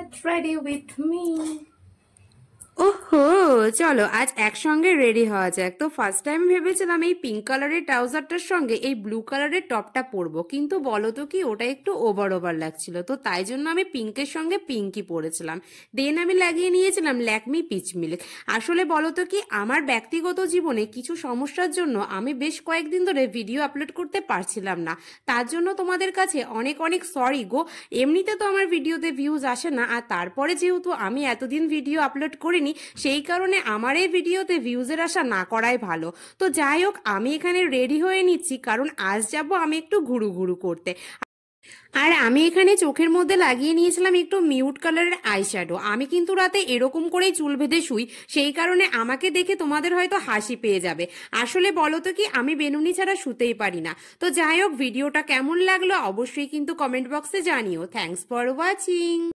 Get ready with me. ওহো, চলো আজ একসঙ্গে রেডি হওয়া যাক। তো ফার্স্ট টাইম ভেবেছিলাম এই পিঙ্ক কালারের ট্রাউজারটার সঙ্গে এই ব্লু কালারের টপটা পরবো, কিন্তু বলো তো কি ওটা একটু ওভার ওভার লাগছিল, তো তাই জন্য আমি পিঙ্কের সঙ্গে পিঙ্কই পরেছিলাম। দেন আমি লাগিয়ে নিয়েছিলাম ল্যাকমি পিচ মিল্ক। আসলে বলো তো কি আমার ব্যক্তিগত জীবনে কিছু সমস্যার জন্য আমি বেশ কয়েকদিন ধরে ভিডিও আপলোড করতে পারছিলাম না, তার জন্য তোমাদের কাছে অনেক অনেক সরি গো। এমনিতে তো আমার ভিডিওতে ভিউজ আসে না, আর তারপরে যেহেতু আমি এতদিন ভিডিও আপলোড করিনি সেই কারণে আমার এই ভিডিওতে ভিউজের আশা না করাই ভালো। তো যাই হোক, আমি এখানে রেডি হয়ে নিচ্ছি কারণ আজ যাব আমি একটু ঘুরু ঘুরু করতে। আর আমি এখানে চোখের মধ্যে লাগিয়ে নিয়েছিলাম একটু মিউট কালারের আইশ্যাডো। আমি কিন্তু রাতে এরকম করেই চুল বেঁধে শুই, সেই কারণে আমাকে দেখে তোমাদের হয়তো হাসি পেয়ে যাবে। আসলে বলো তো কি আমি বেনুনি ছাড়া শুতেই পারি না। তো যাই হোক, ভিডিওটা কেমন লাগলো অবশ্যই কিন্তু কমেন্ট বক্সে জানিও। Thanks for watching.